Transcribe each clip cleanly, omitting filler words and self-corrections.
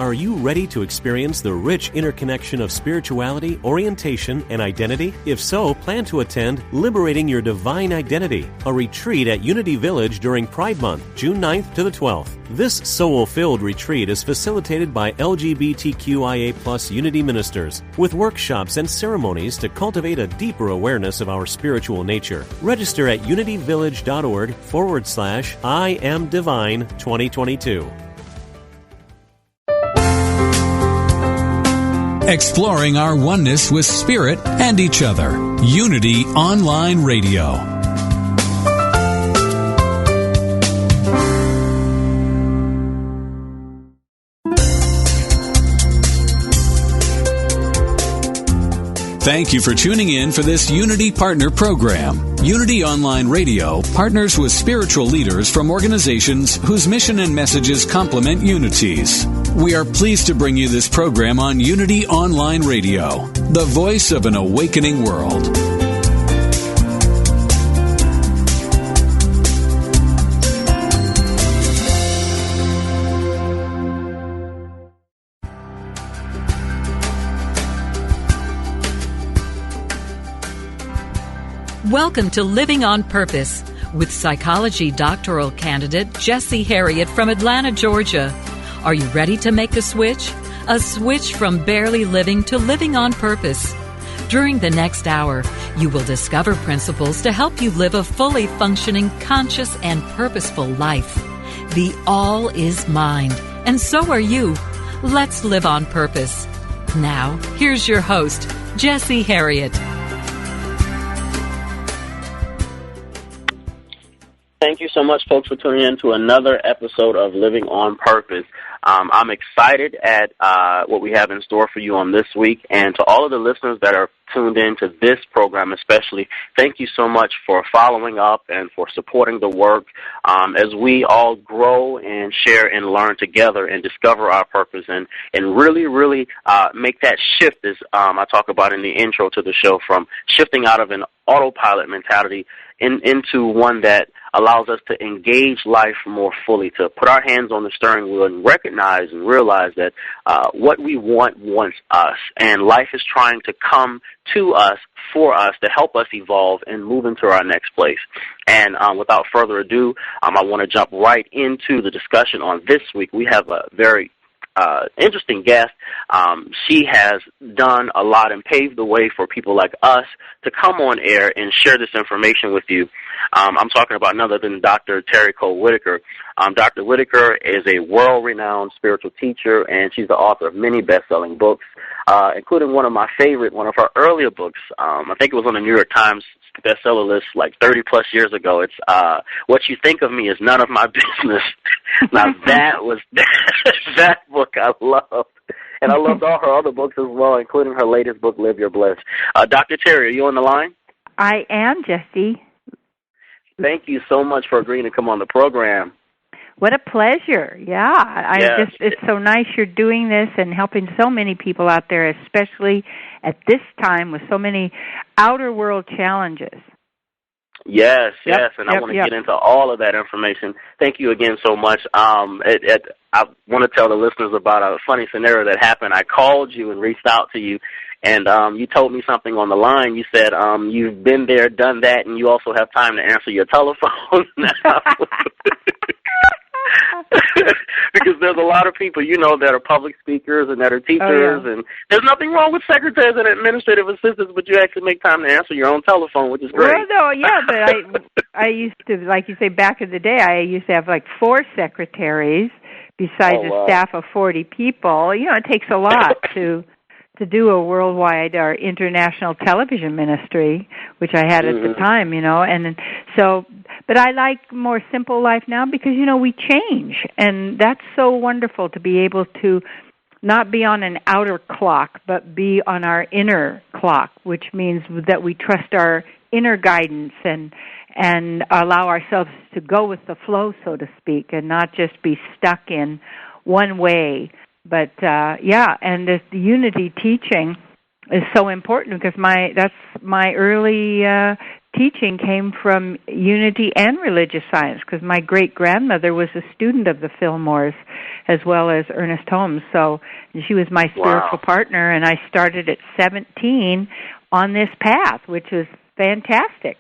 Are you ready to experience the rich interconnection of spirituality, orientation, and identity? If so, plan to attend Liberating Your Divine Identity, a retreat at Unity Village during Pride Month, June 9th to the 12th. This soul-filled retreat is facilitated by LGBTQIA+ Unity ministers, with workshops and ceremonies to cultivate a deeper awareness of our spiritual nature. Register at unityvillage.org/I Am Divine 2022. Exploring our oneness with Spirit and each other. Unity Online Radio. Thank you for tuning in for this Unity Partner Program. Unity Online Radio partners with spiritual leaders from organizations whose mission and messages complement Unity's. We are pleased to bring you this program on Unity Online Radio, the voice of an awakening world. Welcome to Living on Purpose with psychology doctoral candidate Jessie Harriet from Atlanta, Georgia. Are you ready to make a switch? A switch from barely living to living on purpose. During the next hour, you will discover principles to help you live a fully functioning, conscious, and purposeful life. The all is mind, and so are you. Let's live on purpose. Now, here's your host, Jessie Harriet. Thank you so much, folks, for tuning in to another episode of Living on Purpose. I'm excited at what we have in store for you on this week, and to all of the listeners that are tuned in to this program especially, thank you so much for following up and for supporting the work as we all grow and share and learn together and discover our purpose and really make that shift, as I talk about in the intro to the show, from shifting out of an autopilot mentality into one that allows us to engage life more fully, to put our hands on the steering wheel and recognize and realize that what we want wants us, and life is trying to come to us for us to help us evolve and move into our next place. And without further ado, I want to jump right into the discussion on this week. We have a very interesting guest. She has done a lot and paved the way for people like us to come on air and share this information with you. I'm talking about none other than Dr. Terry Cole Whitaker. Dr. Whitaker is a world-renowned spiritual teacher, and she's the author of many best-selling books, including one of her earlier books. I think it was on the New York Times bestseller list like 30-plus years ago. It's What You Think of Me Is None of My Business. Now, that book I loved. And I loved all her other books as well, including her latest book, Live Your Bliss. Dr. Terry, are you on the line? I am, Jesse. Thank you so much for agreeing to come on the program. What a pleasure. Yeah. It's so nice you're doing this and helping so many people out there, especially at this time with so many outer world challenges. Yes, and I want to get into all of that information. Thank you again so much. I want to tell the listeners about a funny scenario that happened. I called you and reached out to you, and you told me something on the line. You said you've been there, done that, and you also have time to answer your telephone now. Because there's a lot of people, that are public speakers and that are teachers, and there's nothing wrong with secretaries and administrative assistants, but you actually make time to answer your own telephone, which is great. Well, but I used to, like you say, back in the day, I used to have like 4 secretaries besides a staff of 40 people. It takes a lot to do a worldwide or international television ministry, which I had at the time, and so, but I like more simple life now because, we change, and that's so wonderful to be able to not be on an outer clock, but be on our inner clock, which means that we trust our inner guidance and allow ourselves to go with the flow, so to speak, and not just be stuck in one way. But, and the unity teaching is so important because that's my early teaching came from unity and religious science, because my great-grandmother was a student of the Fillmores as well as Ernest Holmes. So she was my spiritual partner, and I started at 17 on this path, which was fantastic.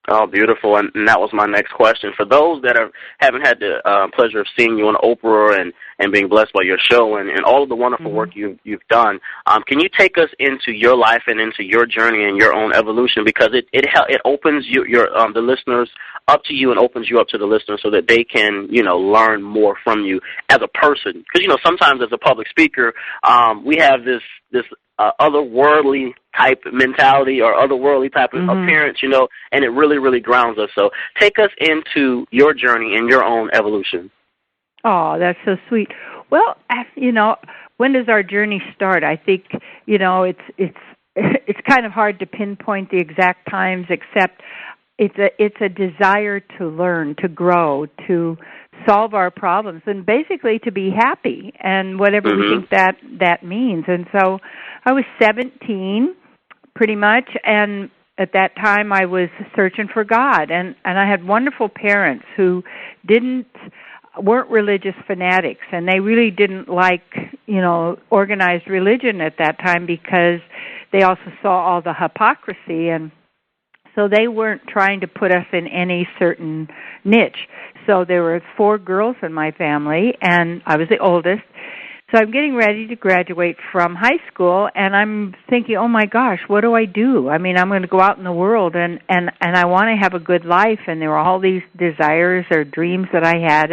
Oh, beautiful. And that was my next question. For those that haven't had the pleasure of seeing you on Oprah and being blessed by your show and all of the wonderful work you've done, can you take us into your life and into your journey and your own evolution? Because it opens the listeners up to you and opens you up to the listeners so that they can, learn more from you as a person. Because, sometimes as a public speaker, we have this otherworldly type mentality or otherworldly type of appearance, and it really, really grounds us. So take us into your journey and your own evolution. Oh, that's so sweet. Well, when does our journey start? I think, it's kind of hard to pinpoint the exact times, except it's a desire to learn, to grow, to solve our problems, and basically to be happy, and whatever we think that means. And so I was 17, pretty much, and at that time I was searching for God, and I had wonderful parents who weren't religious fanatics, and they really didn't like, organized religion at that time, because they also saw all the hypocrisy, and so they weren't trying to put us in any certain niche. So there were 4 girls in my family, and I was the oldest. So I'm getting ready to graduate from high school, and I'm thinking, oh my gosh, what do I do? I mean, I'm going to go out in the world, and I want to have a good life, and there were all these desires or dreams that I had,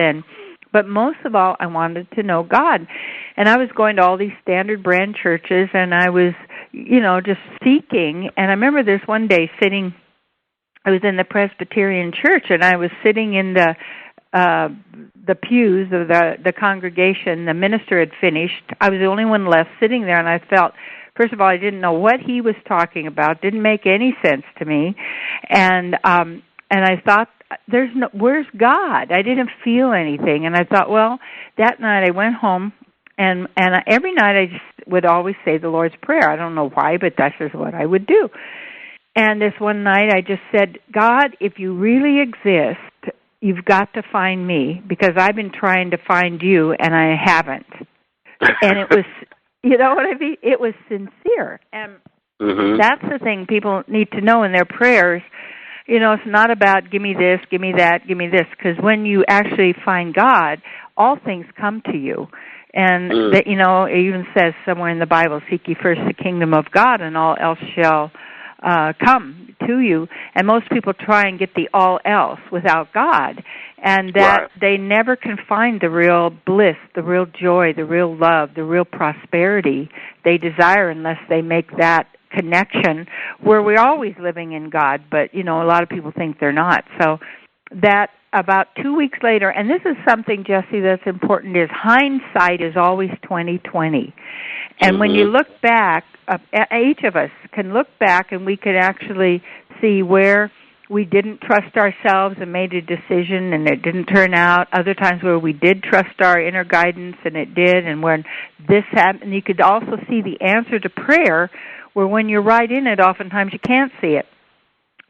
but most of all, I wanted to know God. And I was going to all these standard brand churches, and I was, just seeking. And I remember this one day I was in the Presbyterian church, and I was sitting in the pews of the congregation. The minister had finished. I was the only one left sitting there, and I felt, first of all, I didn't know what he was talking about. Didn't make any sense to me, and I thought, where's God? I didn't feel anything, and I thought, well, that night I went home, and every night I just would always say the Lord's Prayer. I don't know why, but that's just what I would do. And this one night I just said, God, if you really exist, you've got to find me, because I've been trying to find you, and I haven't. And it was, you know what I mean? It was sincere. And that's the thing people need to know in their prayers. It's not about give me this, give me that, give me this, because when you actually find God, all things come to you. And, that, it even says somewhere in the Bible, seek ye first the kingdom of God, and all else shall come to you. And most people try and get the all else without God, and that they never can find the real bliss, the real joy, the real love, the real prosperity they desire unless they make that connection where we're always living in God, but, a lot of people think they're not. So that about 2 weeks later, and this is something, Jesse, that's important, is hindsight is always 20/20. And when you look back, each of us can look back, and we could actually see where we didn't trust ourselves and made a decision and it didn't turn out. Other times where we did trust our inner guidance and it did. And when this happened, you could also see the answer to prayer, where when you're right in it, oftentimes you can't see it.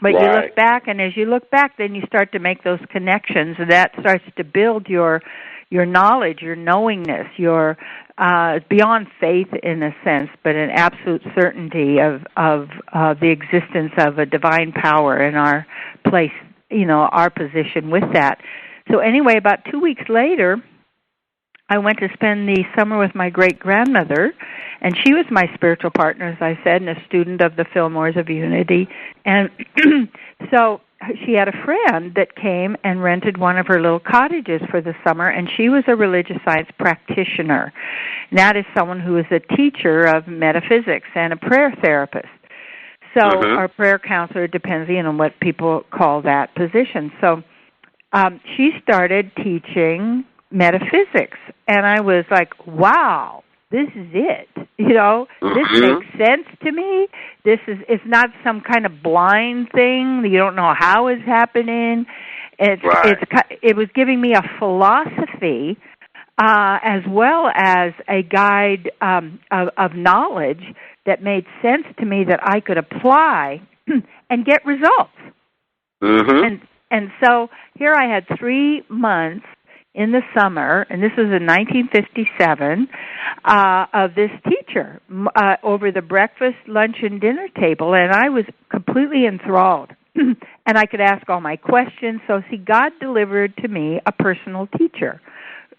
But you look back, and as you look back, then you start to make those connections, and that starts to build your knowledge, your knowingness, your beyond faith in a sense, but an absolute certainty of the existence of a divine power in our place, our position with that. So anyway, about 2 weeks later, I went to spend the summer with my great-grandmother, and she was my spiritual partner, as I said, and a student of the Fillmores of Unity. And so she had a friend that came and rented one of her little cottages for the summer, and she was a religious science practitioner. And that is someone who is a teacher of metaphysics and a prayer therapist. So our prayer counselor depends on what people call that position. So she started teaching metaphysics, and I was like, wow, this is it. This makes sense to me. It's not some kind of blind thing that you don't know how it's happening. It was giving me a philosophy as well as a guide of knowledge that made sense to me that I could apply and get results. Mm-hmm. And so here I had 3 months in the summer, and this was in 1957, of this teacher over the breakfast, lunch, and dinner table, and I was completely enthralled. And I could ask all my questions. So, see, God delivered to me a personal teacher,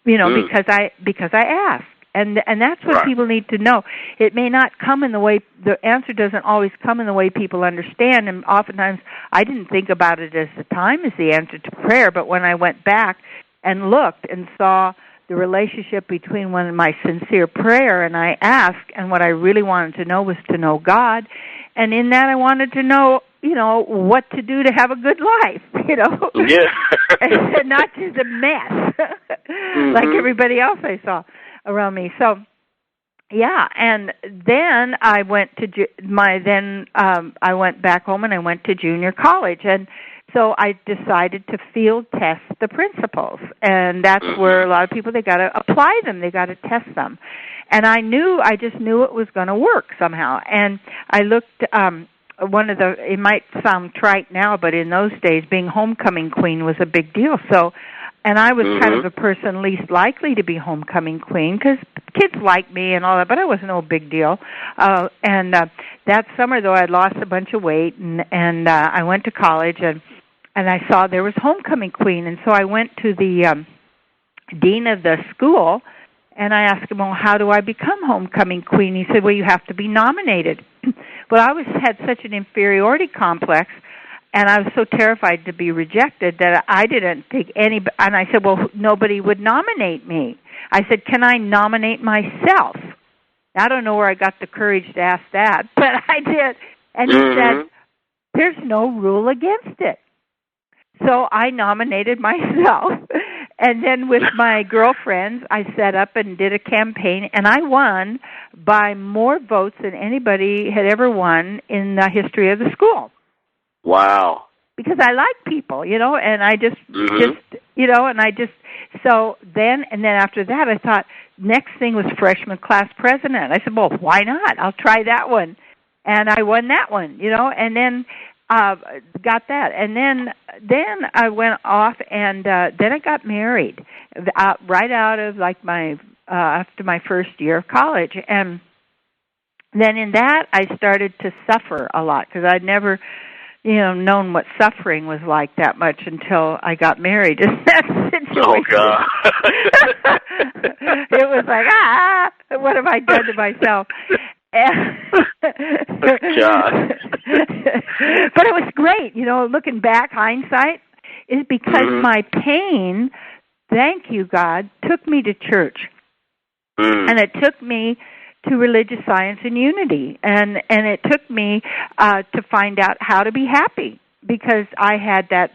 because I asked. And that's what people need to know. It may not come in the way, the answer doesn't always come in the way people understand, and oftentimes I didn't think about it as the time as the answer to prayer, but when I went back and looked and saw the relationship between my sincere prayer and I asked, and what I really wanted to know was to know God, and in that I wanted to know, what to do to have a good life, Yeah. and not just a mess like everybody else I saw around me. So, yeah, and then I went to I went back home and I went to junior college, and so I decided to field test the principles, and that's where a lot of people, they got to apply them, they got to test them, and I just knew it was going to work somehow, and I looked. It might sound trite now, but in those days, being homecoming queen was a big deal. So. And I was kind of the person least likely to be homecoming queen because kids liked me and all that, but it was no big deal. And that summer, though, I lost a bunch of weight, and I went to college, and I saw there was homecoming queen. And so I went to the dean of the school, and I asked him, well, how do I become homecoming queen? He said, well, you have to be nominated. Well, I had such an inferiority complex, and I was so terrified to be rejected that I didn't think and I said, well, nobody would nominate me. I said, can I nominate myself? I don't know where I got the courage to ask that, but I did. And he said, there's no rule against it. So I nominated myself. And then with my girlfriends, I set up and did a campaign, and I won by more votes than anybody had ever won in the history of the school. Wow. Because I like people, and I just, so then after that I thought, next thing was freshman class president. I said, well, why not? I'll try that one. And I won that one, and then got that. And then I went off and then I got married right out of after my first year of college. And then in that I started to suffer a lot because I'd never known what suffering was like that much until I got married in that situation. Oh, God. It was like, what have I done to myself? God. But it was great, looking back, hindsight, is because my pain, thank you, God, took me to church. And it took me to religious science and unity, and it took me to find out how to be happy because I had that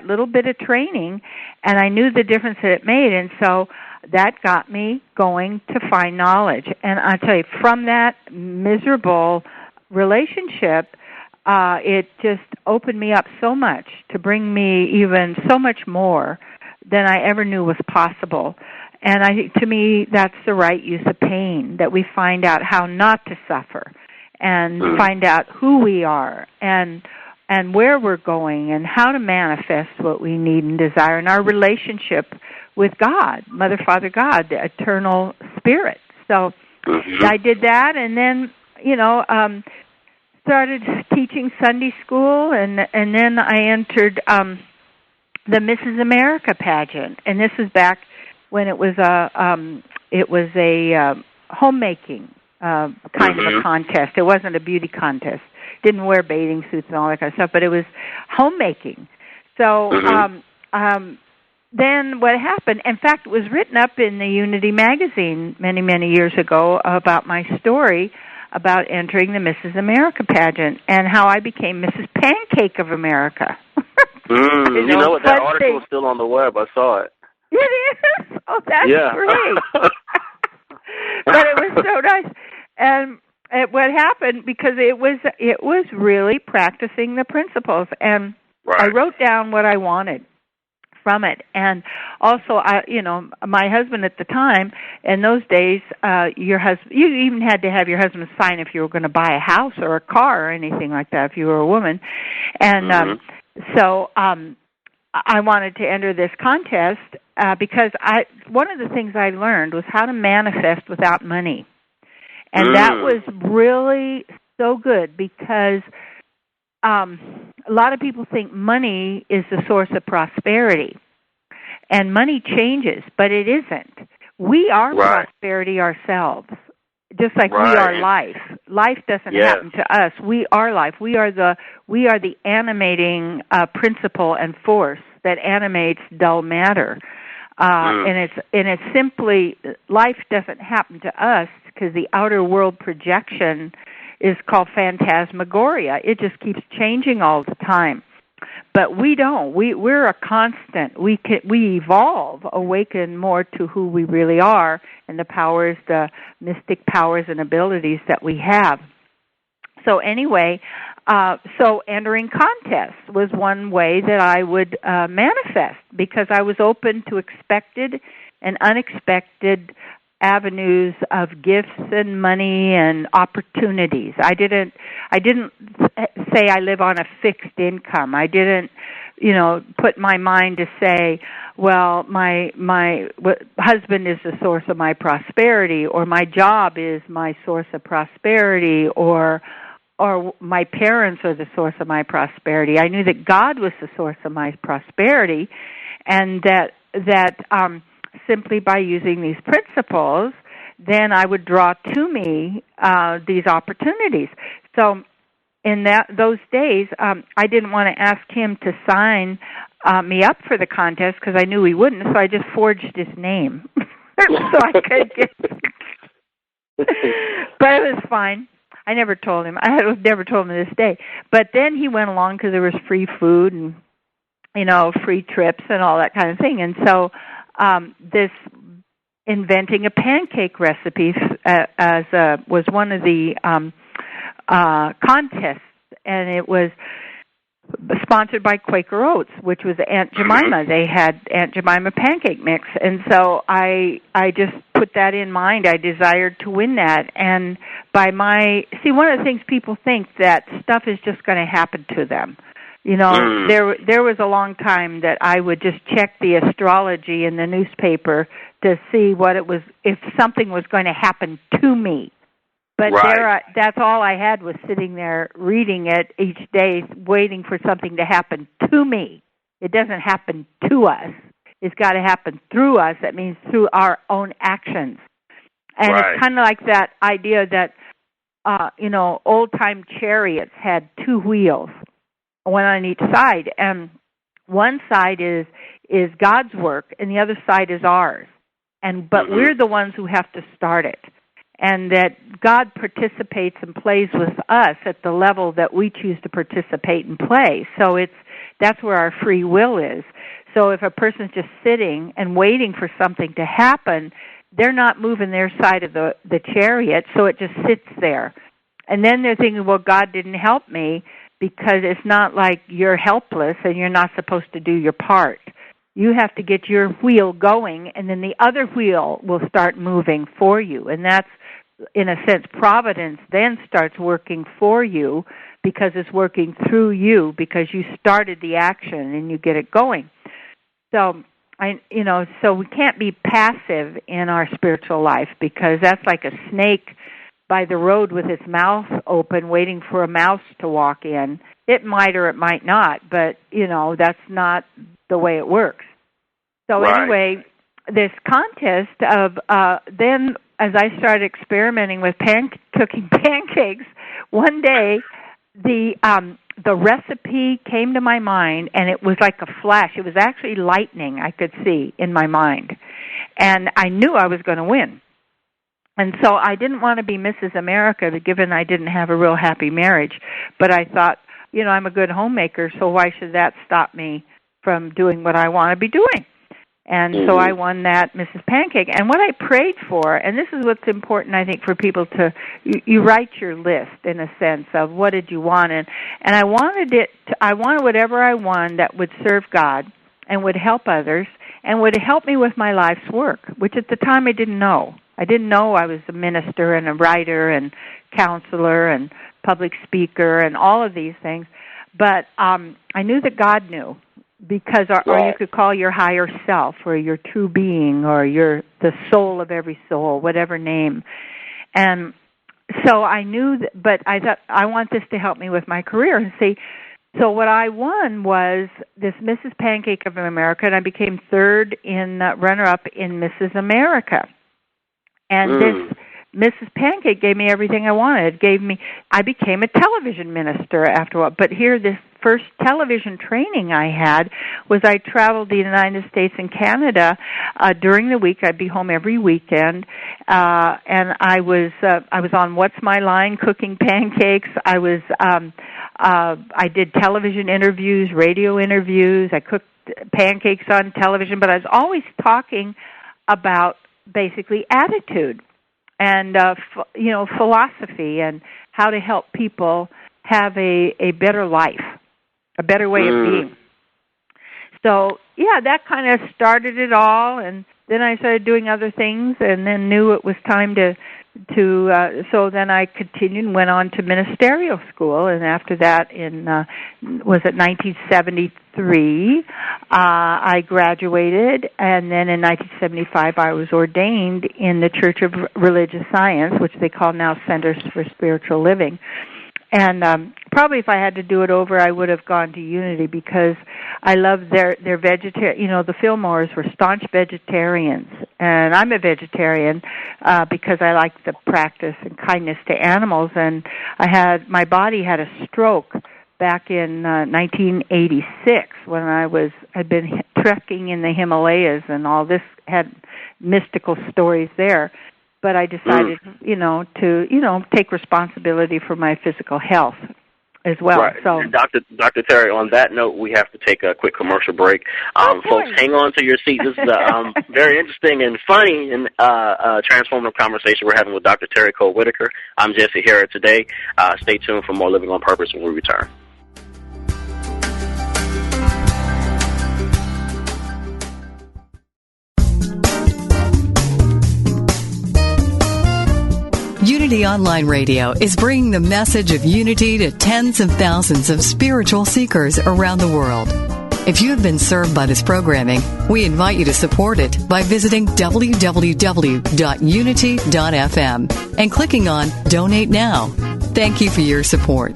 little bit of training, and I knew the difference that it made, and so that got me going to find knowledge. And I tell you, from that miserable relationship, it just opened me up so much to bring me even so much more than I ever knew was possible. And to me, that's the right use of pain, that we find out how not to suffer and find out who we are and where we're going and how to manifest what we need and desire in our relationship with God, Mother, Father, God, the eternal Spirit. So I did that, and then, started teaching Sunday school, and then I entered the Mrs. America pageant, and this is back when it was a homemaking kind of a contest. It wasn't a beauty contest. Didn't wear bathing suits and all that kind of stuff, but it was homemaking. So then what happened, in fact, it was written up in the Unity magazine many, many years ago about my story about entering the Mrs. America pageant and how I became Mrs. Pancake of America. You know what? That article is still on the web. I saw it. It is? Oh, that's great. But it was so nice. And what happened, because it was really practicing the principles. And I wrote down what I wanted from it. And also, my husband at the time, in those days, you even had to have your husband sign if you were going to buy a house or a car or anything like that if you were a woman. And so I wanted to enter this contest because one of the things I learned was how to manifest without money. And that was really so good because a lot of people think money is the source of prosperity. And money changes, but it isn't. We are prosperity ourselves, just like we are life. Life doesn't happen to us. We are life. We are the animating principle and force that animates dull matter. And it's simply, life doesn't happen to us because the outer world projection is called phantasmagoria. It just keeps changing all the time. But we don't. We're a constant. We evolve, awaken more to who we really are and the powers, the mystic powers and abilities that we have. So anyway, so entering contests was one way that I would manifest because I was open to expected and unexpected avenues of gifts and money and opportunities. I didn't say I live on a fixed income. I didn't, put my mind to say, well, my husband is the source of my prosperity, or my job is my source of prosperity, or my parents are the source of my prosperity. I knew that God was the source of my prosperity, and that simply by using these principles, then I would draw to me these opportunities. So in those days, I didn't want to ask him to sign me up for the contest because I knew he wouldn't, so I just forged his name so I could get but it was fine. I never told him. I never told him to this day. But then he went along because there was free food and, free trips and all that kind of thing. And so this inventing a pancake recipe was one of the contests, and it was sponsored by Quaker Oats, which was Aunt Jemima. They had Aunt Jemima pancake mix, and so I just put that in mind. I desired to win that, and one of the things people think that stuff is just going to happen to them. There was a long time that I would just check the astrology in the newspaper to see what it was, if something was going to happen to me. But that's all I had was sitting there reading it each day, waiting for something to happen to me. It doesn't happen to us. It's got to happen through us. That means through our own actions. And it's kind of like that idea that, old-time chariots had two wheels, one on each side, and one side is God's work, and the other side is ours. But we're the ones who have to start it, and that God participates and plays with us at the level that we choose to participate and play. So that's where our free will is. So if a person's just sitting and waiting for something to happen, they're not moving their side of the chariot, so it just sits there. And then they're thinking, well, God didn't help me, because it's not like you're helpless and you're not supposed to do your part. You have to get your wheel going, and then the other wheel will start moving for you. And that's, in a sense, providence then starts working for you because it's working through you because you started the action and you get it going. So so we can't be passive in our spiritual life because that's like a snake by the road with its mouth open waiting for a mouse to walk in. It might or it might not, but, that's not the way it works. So anyway, this contest of then as I started experimenting with cooking pancakes, one day the recipe came to my mind, and it was like a flash. It was actually lightning I could see in my mind, and I knew I was going to win. And so I didn't want to be Mrs. America, given I didn't have a real happy marriage. But I thought, I'm a good homemaker, so why should that stop me from doing what I want to be doing? And so I won that Mrs. Pancake. And what I prayed for, and this is what's important, I think, for people to, you write your list, in a sense, of what did you want. And I wanted whatever I won that would serve God, and would help others and would help me with my life's work, which at the time I didn't know. I didn't know I was a minister and a writer and counselor and public speaker and all of these things. But I knew that God knew, because, or you could call your higher self, or your true being, or the soul of every soul, whatever name. And so I knew, but I thought, I want this to help me with my career. And see, so what I won was this Mrs. Pancake of America, and I became third in runner-up in Mrs. America. And this Mrs. Pancake gave me everything I wanted. I became a television minister after a while. But here, this first television training I had was I traveled the United States and Canada during the week. I'd be home every weekend, and I was on What's My Line cooking pancakes. I did television interviews, radio interviews. I cooked pancakes on television, but I was always talking about basically attitude and philosophy and how to help people have a better life, a better way of being. So, yeah, that kind of started it all, and then I started doing other things and then knew it was time to so then I continued and went on to ministerial school, and after that was it 1973, I graduated, and then in 1975 I was ordained in the Church of Religious Science, which they call now Centers for Spiritual Living. And probably if I had to do it over, I would have gone to Unity, because I love their vegetarian. The Fillmores were staunch vegetarians, and I'm a vegetarian because I like the practice and kindness to animals. And my body had a stroke back in 1986 when I'd been trekking in the Himalayas, and all this had mystical stories there. But I decided, to take responsibility for my physical health as well. Right. So, Dr. Terry, on that note, we have to take a quick commercial break. Folks, hang on to your seat. This is a very interesting and funny and transformative conversation we're having with Dr. Terry Cole Whitaker. I'm Jesse Harriet today. Stay tuned for more Living on Purpose when we return. Unity Online Radio is bringing the message of unity to tens of thousands of spiritual seekers around the world. If you have been served by this programming, we invite you to support it by visiting www.unity.fm and clicking on Donate Now. Thank you for your support.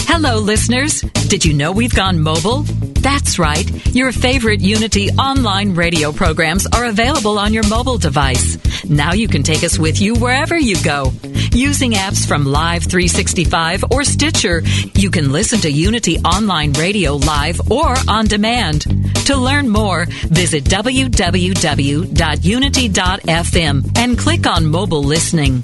Hello, listeners. Did you know we've gone mobile? That's right. Your favorite Unity online radio programs are available on your mobile device. Now you can take us with you wherever you go. Using apps from Live 365 or Stitcher, you can listen to Unity online radio live or on demand. To learn more, visit www.unity.fm and click on mobile listening.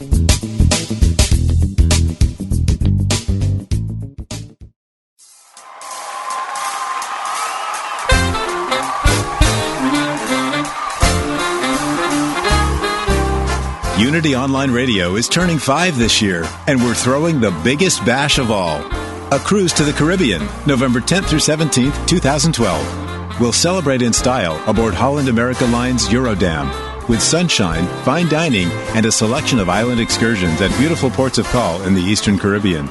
Unity Online Radio is turning 5 this year, and we're throwing the biggest bash of all. A cruise to the Caribbean, November 10th through 17th, 2012. We'll celebrate in style aboard Holland America Line's Eurodam, with sunshine, fine dining, and a selection of island excursions at beautiful ports of call in the Eastern Caribbean.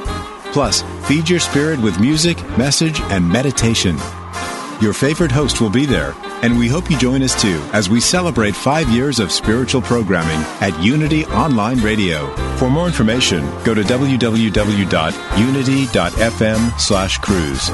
Plus, feed your spirit with music, message, and meditation. Your favorite host will be there, and we hope you join us too as we celebrate 5 years of spiritual programming at Unity Online Radio. For more information, go to www.unity.fm/cruise.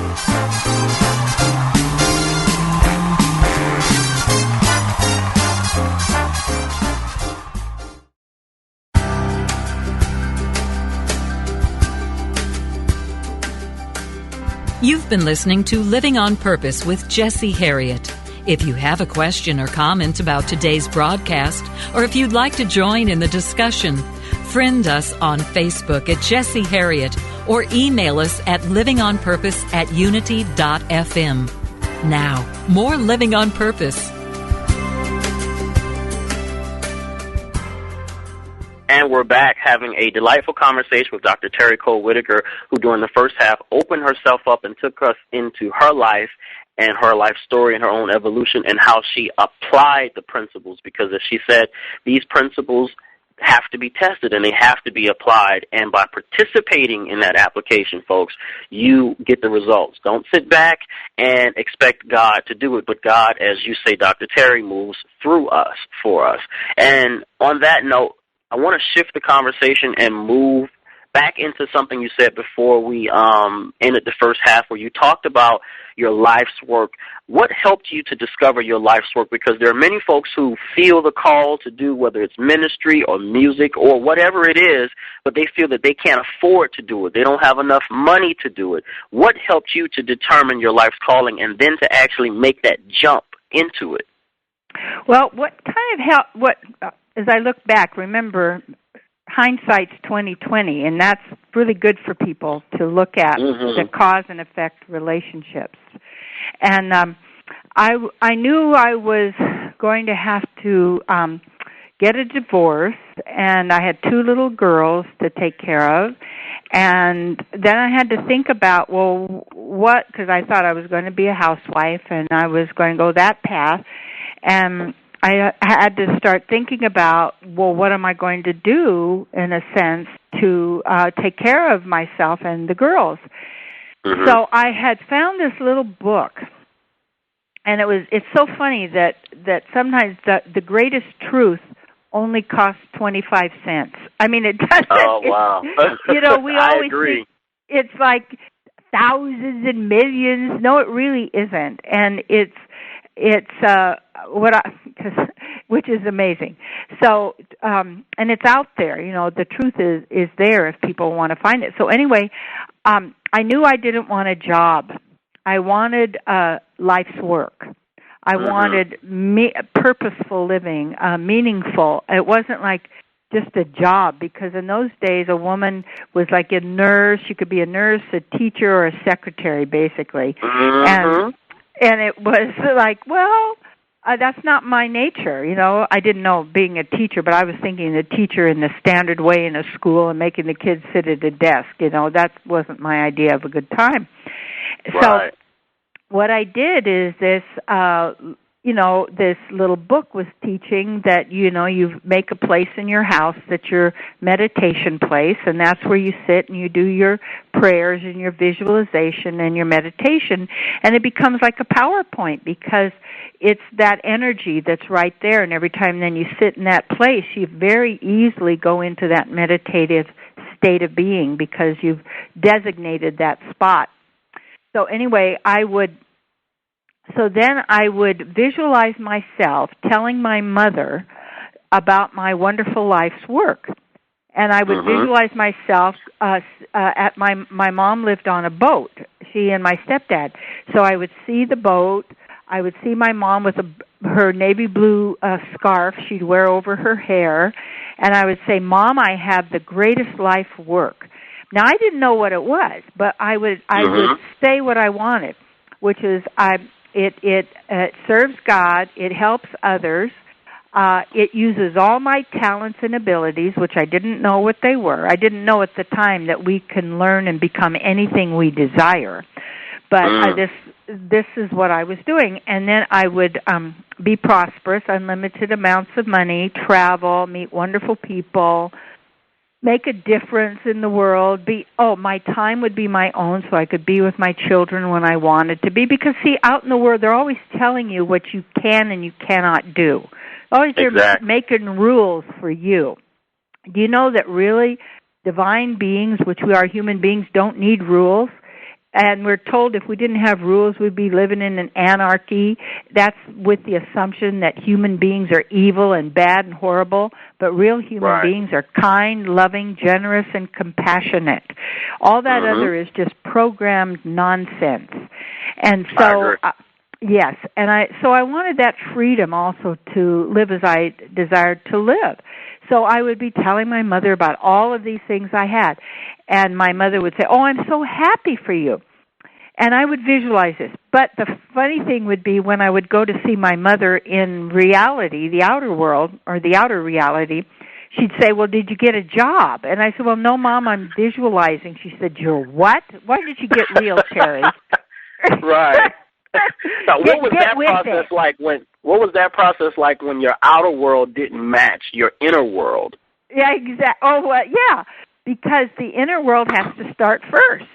You've been listening to Living on Purpose with Jesse Harriet. If you have a question or comment about today's broadcast, or if you'd like to join in the discussion, friend us on Facebook at Jesse Harriet or email us at livingonpurpose@unity.fm. Now, more Living on Purpose. And we're back having a delightful conversation with Dr. Terry Cole Whitaker, who during the first half opened herself up and took us into her life and her life story and her own evolution and how she applied the principles. Because as she said, these principles have to be tested and they have to be applied. And by participating in that application, folks, you get the results. Don't sit back and expect God to do it. But God, as you say, Dr. Terry, moves through us, for us. And on that note, I want to shift the conversation and move back into something you said before we ended the first half, where you talked about your life's work. What helped you to discover your life's work? Because there are many folks who feel the call to do, whether it's ministry or music or whatever it is, but they feel that they can't afford to do it. They don't have enough money to do it. What helped you to determine your life's calling and then to actually make that jump into it? Well, what kind of help? As I look back, remember, hindsight's 20/20, and that's really good for people to look at the cause and effect relationships. And I knew I was going to have to get a divorce, and I had 2 little girls to take care of. And then I had to think about, well, what, because I thought I was going to be a housewife, and I was going to go that path. And I had to start thinking about, well, what am I going to do, in a sense, to take care of myself and the girls. So I had found this little book, and it's so funny that sometimes the greatest truth only costs 25 cents. I mean, it doesn't. Oh, wow. We always think it's like thousands and millions. No, it really isn't. And it's which is amazing. So, and it's out there. The truth is there if people want to find it. So anyway, I knew I didn't want a job. I wanted life's work. I wanted purposeful living, meaningful. It wasn't like just a job, because in those days a woman was like a nurse. You could be a nurse, a teacher, or a secretary, basically. And it was like, well, that's not my nature. I didn't know being a teacher, but I was thinking the teacher in the standard way in a school and making the kids sit at a desk. That wasn't my idea of a good time. Right. So what I did is this, this little book was teaching that, you make a place in your house that's your meditation place, and that's where you sit and you do your prayers and your visualization and your meditation, and it becomes like a PowerPoint, because it's that energy that's right there, and every time then you sit in that place, you very easily go into that meditative state of being because you've designated that spot. So anyway, then I would visualize myself telling my mother about my wonderful life's work. And I would visualize myself at my mom lived on a boat, she and my stepdad. So I would see the boat. I would see my mom with her navy blue scarf she'd wear over her hair. And I would say, Mom, I have the greatest life work. Now, I didn't know what it was, but I would say what I wanted, which is it serves God, it helps others, it uses all my talents and abilities, which I didn't know what they were. I didn't know at the time that we can learn and become anything we desire. But this is what I was doing. And then I would be prosperous, unlimited amounts of money, travel, meet wonderful people, make a difference in the world. My time would be my own, so I could be with my children when I wanted to be. Because, see, out in the world, they're always telling you what you can and you cannot do. Always they're making rules for you. Do you know that really divine beings, which we are human beings, don't need rules? And we're told if we didn't have rules, we'd be living in an anarchy. That's with the assumption that human beings are evil and bad and horrible, but real human beings are kind, loving, generous, and compassionate. All that other is just programmed nonsense. And so, yes, and I wanted that freedom also to live as I desired to live. So I would be telling my mother about all of these things I had. And my mother would say, oh, I'm so happy for you. And I would visualize this. But the funny thing would be when I would go to see my mother in reality, the outer world, or the outer reality, she'd say, well, did you get a job? And I said, well, no, Mom, I'm visualizing. She said, you're what? Why did you get real, Terry? Right. Now, what was that process like when your outer world didn't match your inner world? Yeah, exactly. Oh, well, yeah, because the inner world has to start first.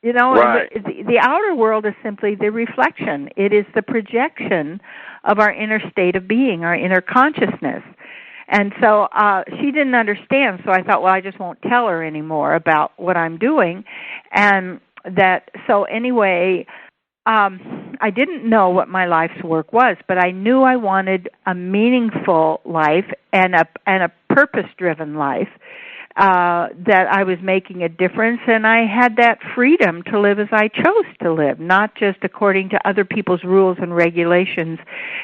You know, right. The outer world is simply the reflection. It is the projection of our inner state of being, our inner consciousness. And so she didn't understand, so I thought, well, I just won't tell her anymore about what I'm doing. And so anyway, I didn't know what my life's work was, but I knew I wanted a meaningful life and a purpose-driven life. That I was making a difference, and I had that freedom to live as I chose to live, not just according to other people's rules and regulations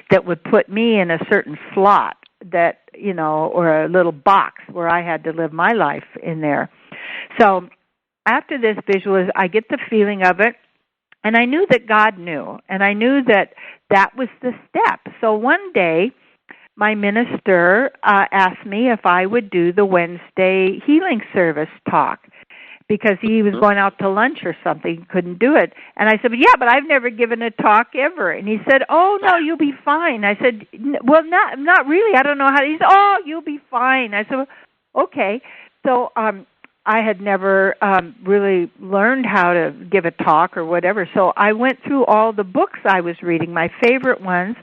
that would put me in a certain slot that, you know, or a little box where I had to live my life in there. So after this visual, I get the feeling of it, and I knew that God knew, and I knew that that was the step. So one day, my minister asked me if I would do the Wednesday healing service talk because he was going out to lunch or something, couldn't do it. And I said, yeah, but I've never given a talk ever. And he said, oh, no, you'll be fine. I said, well, not really. I don't know how. He said, oh, you'll be fine. I said, well, okay. So I had never really learned how to give a talk or whatever. So I went through all the books I was reading, my favorite ones,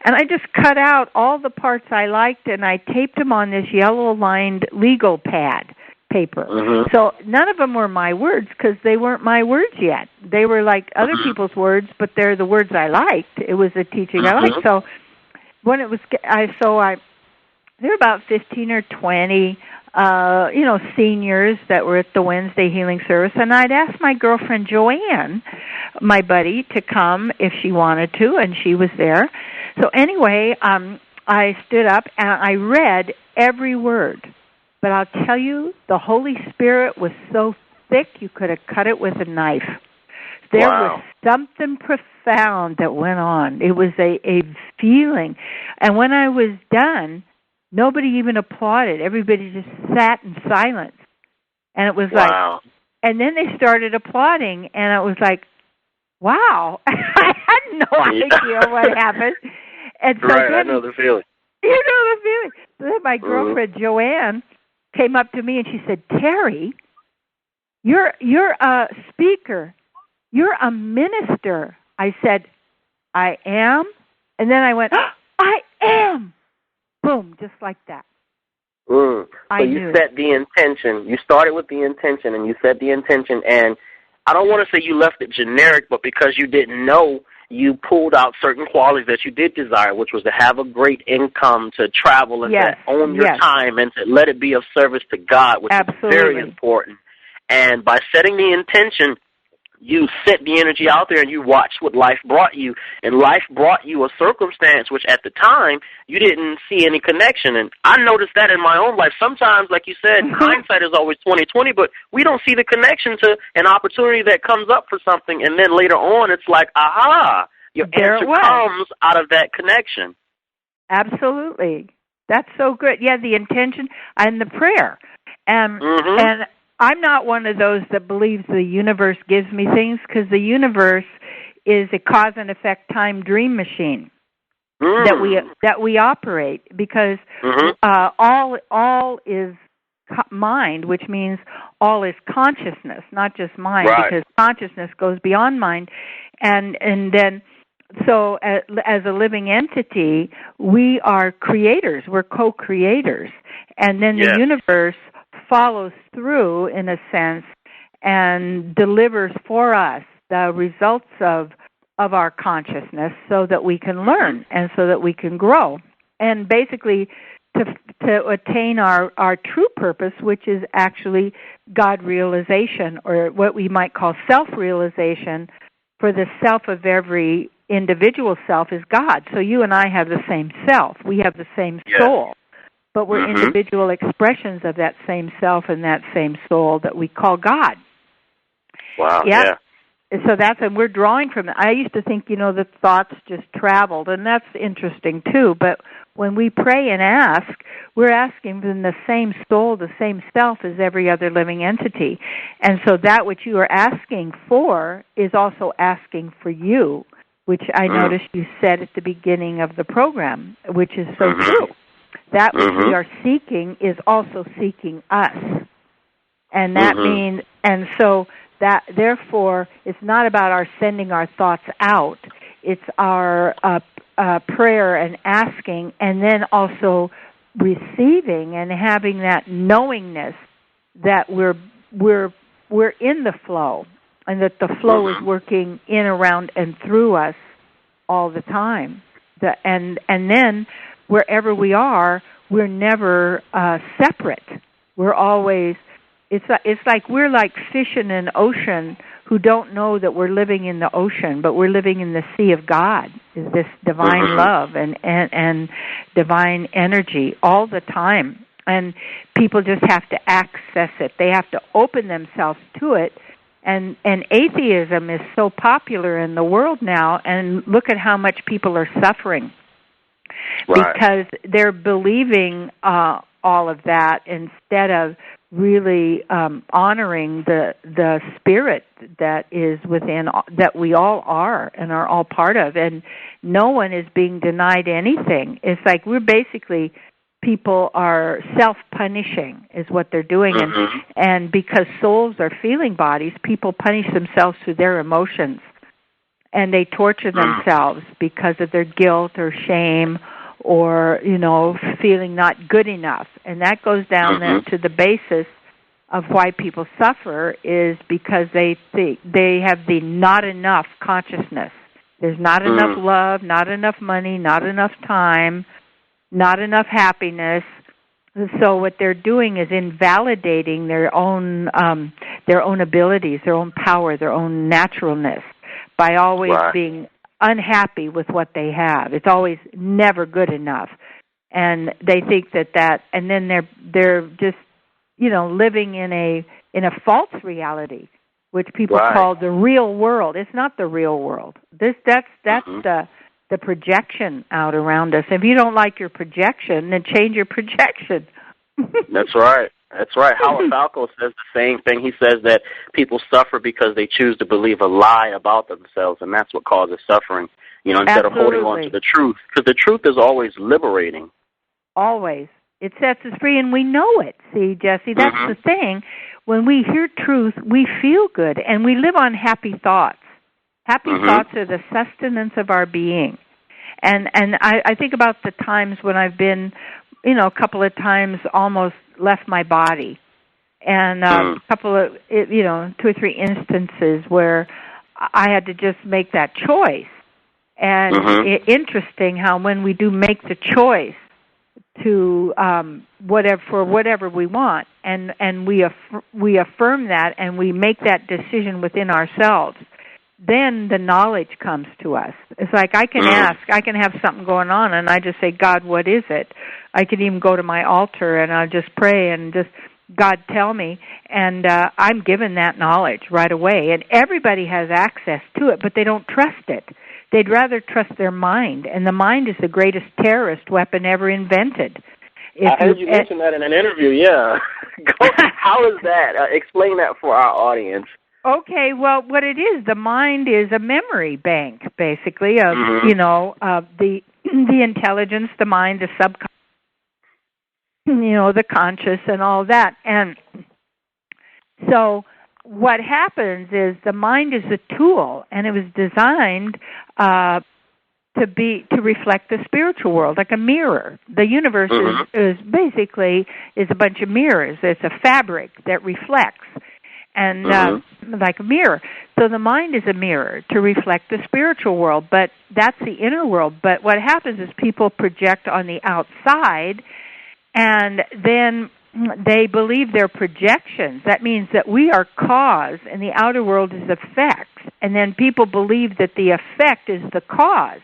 and I just cut out all the parts I liked, and I taped them on this yellow-lined legal pad paper. Mm-hmm. So none of them were my words because they weren't my words yet. They were like other people's words, but they're the words I liked. It was a teaching I liked. So when it was, there were about 15 or 20 seniors that were at the Wednesday healing service, and I'd asked my girlfriend Joanne, my buddy, to come if she wanted to, and she was there. So anyway, I stood up and I read every word, but I'll tell you, the Holy Spirit was so thick you could have cut it with a knife. There was something profound that went on. It was a feeling, and when I was done, nobody even applauded. Everybody just sat in silence. And it was like, and then they started applauding, and it was like, wow. I had no idea what happened. And so then, I know the feeling. You know the feeling. So then my girlfriend, Joanne, came up to me, and she said, Terry, you're a speaker. You're a minister. I said, I am? And then I went, I am. Boom, just like that. So you set the intention. You started with the intention, and you set the intention. And I don't want to say you left it generic, but because you didn't know, you pulled out certain qualities that you did desire, which was to have a great income, to travel, and to own your time, and to let it be of service to God, which is very important. And by setting the intention, you set the energy out there and you watched what life brought you. And life brought you a circumstance which at the time you didn't see any connection. And I noticed that in my own life. Sometimes, like you said, hindsight is always 20/20, but we don't see the connection to an opportunity that comes up for something. And then later on it's like, aha, your answer comes out of that connection. Absolutely. That's so good. Yeah, the intention and the prayer. And I'm not one of those that believes the universe gives me things, because the universe is a cause and effect time dream machine that we operate, because all is mind, which means all is consciousness, not just mind, because consciousness goes beyond mind, and then. So as a living entity, we are creators. We're co-creators. And then the universe follows through, in a sense, and delivers for us the results of our consciousness so that we can learn and so that we can grow. And basically to attain our true purpose, which is actually God realization, or what we might call self-realization, for the self of every individual self is God. So you and I have the same self. We have the same soul. But we're individual expressions of that same self and that same soul that we call God. Wow, And so and we're drawing from it. I used to think, the thoughts just traveled, and that's interesting too. But when we pray and ask, we're asking from the same soul, the same self as every other living entity. And so that which you are asking for is also asking for you, which I noticed you said at the beginning of the program, which is so true. That which we are seeking is also seeking us. And that means, and so that, therefore, it's not about our sending our thoughts out. It's our prayer and asking, and then also receiving and having that knowingness that we're in the flow, and that the flow is working in, around, and through us all the time. And then wherever we are, we're never separate. We're always. It's like we're like fish in an ocean who don't know that we're living in the ocean, but we're living in the sea of God. Is this divine love and divine energy all the time. And people just have to access it. They have to open themselves to it. And atheism is so popular in the world now, and look at how much people are suffering. Right. Because they're believing all of that instead of really honoring the spirit that is within, that we all are and are all part of. And no one is being denied anything. It's like we're basically, people are self-punishing is what they're doing. And because souls are feeling bodies, people punish themselves through their emotions. And they torture themselves because of their guilt or shame, or, feeling not good enough. And that goes down then to the basis of why people suffer, is because they have the not enough consciousness. There's not enough love, not enough money, not enough time, not enough happiness. So what they're doing is invalidating their own abilities, their own power, their own naturalness, by always being unhappy with what they have. It's always never good enough. And they think that and then they're just, living in a false reality, which people call the real world. It's not the real world. That's the projection out around us. If you don't like your projection, then change your projection. That's right. That's right. Howard Falco says the same thing. He says that people suffer because they choose to believe a lie about themselves, and that's what causes suffering, instead of holding on to the truth. Because the truth is always liberating. Always. It sets us free, and we know it. See, Jesse, that's the thing. When we hear truth, we feel good, and we live on happy thoughts. Happy thoughts are the sustenance of our being. And I think about the times when I've been, a couple of times almost left my body. And a couple of, 2 or 3 instances where I had to just make that choice. And interesting how when we do make the choice to whatever we want, and we affirm that, and we make that decision within ourselves, then the knowledge comes to us. It's like I can ask, I can have something going on, and I just say, God, what is it? I can even go to my altar, and I'll just pray, and just, God, tell me. And I'm given that knowledge right away. And everybody has access to it, but they don't trust it. They'd rather trust their mind, and the mind is the greatest terrorist weapon ever invented. I heard you mention that in an interview, yeah. How is that? Explain that for our audience. Okay, well, what it is, the mind is a memory bank, basically, of, the intelligence, the mind, the subconscious, the conscious and all that. And so what happens is the mind is a tool, and it was designed to reflect the spiritual world, like a mirror. The universe is basically a bunch of mirrors. It's a fabric that reflects, and like a mirror. So the mind is a mirror to reflect the spiritual world, but that's the inner world. But what happens is people project on the outside, and then they believe their projections. That means that we are cause and the outer world is effect. And then people believe that the effect is the cause.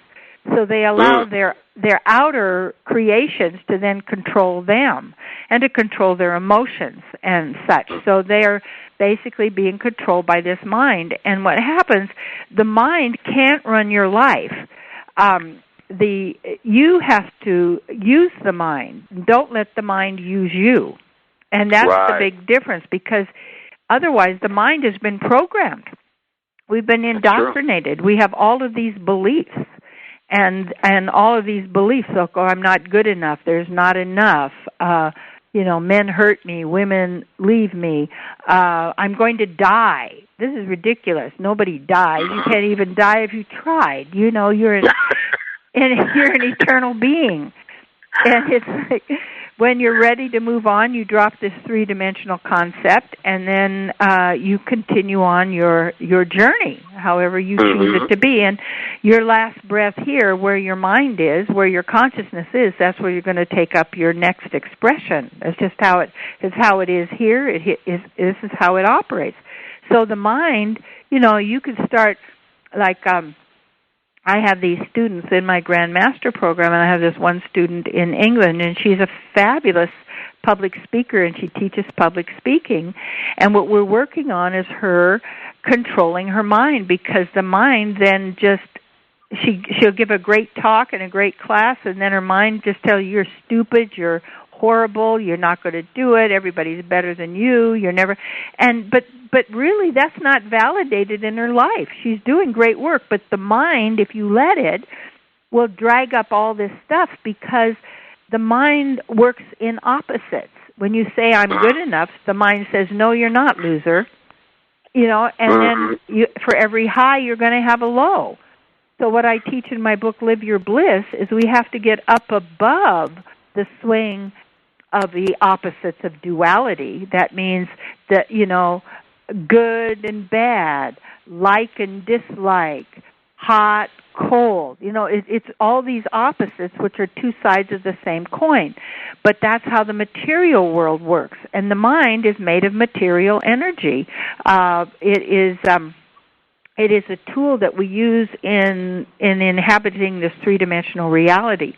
So they allow their outer creations to then control them and to control their emotions and such. So they're basically being controlled by this mind. And what happens, the mind can't run your life. you have to use the mind. Don't let the mind use you. And that's the big difference, because otherwise the mind has been programmed. We've been indoctrinated. We have all of these beliefs. And all of these beliefs, like, I'm not good enough, there's not enough, men hurt me, women leave me, I'm going to die. This is ridiculous. Nobody dies. You can't even die if you tried. You're an eternal being. And it's like, when you're ready to move on, you drop this three-dimensional concept, and then you continue on your journey, however you choose it to be. And your last breath here, where your mind is, where your consciousness is, that's where you're going to take up your next expression. That's just how it is here. This is how it operates. So the mind, you could start like. I have these students in my Grand Master program, and I have this one student in England, and she's a fabulous public speaker, and she teaches public speaking. And what we're working on is her controlling her mind, because the mind then she'll give a great talk and a great class, and then her mind just tells you, you're stupid, you're horrible, you're not going to do it, everybody's better than you, you're never... But really, that's not validated in her life. She's doing great work, but the mind, if you let it, will drag up all this stuff, because the mind works in opposites. When you say, I'm good enough, the mind says, no, you're not, loser. And then for every high, you're going to have a low. So what I teach in my book, Live Your Bliss, is we have to get up above the swing of the opposites of duality. That means that, good and bad, like and dislike, hot, cold. It's all these opposites, which are two sides of the same coin. But that's how the material world works. And the mind is made of material energy. It is a tool that we use in inhabiting this three-dimensional reality.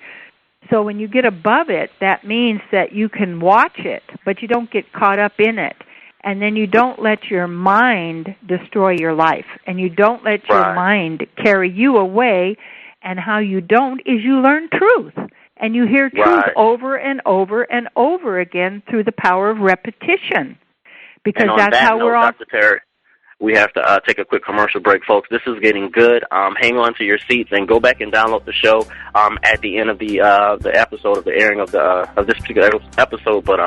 So when you get above it, that means that you can watch it, but you don't get caught up in it. And then you don't let your mind destroy your life. And you don't let your mind carry you away. And how you don't is you learn truth. And you hear truth over and over and over again through the power of repetition. Because that's how we're all... Dr. Terry, we have to take a quick commercial break, folks. This is getting good. Hang on to your seats and go back and download the show at the end of the episode, of the airing of this particular episode. But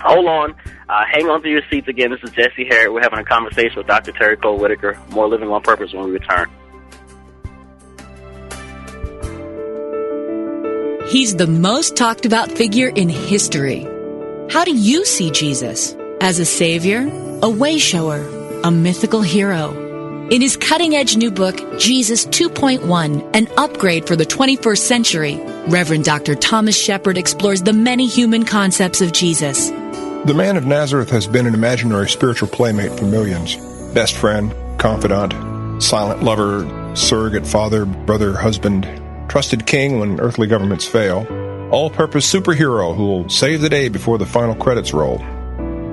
hold on. Hang on to your seats again. This is Jesse Harriet. We're having a conversation with Dr. Terry Cole Whitaker. More Living on Purpose when we return. He's the most talked about figure in history. How do you see Jesus? As a savior? A way-shower? A mythical hero? In his cutting-edge new book, Jesus 2.1, An Upgrade for the 21st Century, Reverend Dr. Thomas Shepard explores the many human concepts of Jesus. The man of Nazareth has been an imaginary spiritual playmate for millions. Best friend, confidant, silent lover, surrogate father, brother, husband, trusted king when earthly governments fail, all-purpose superhero who will save the day before the final credits roll.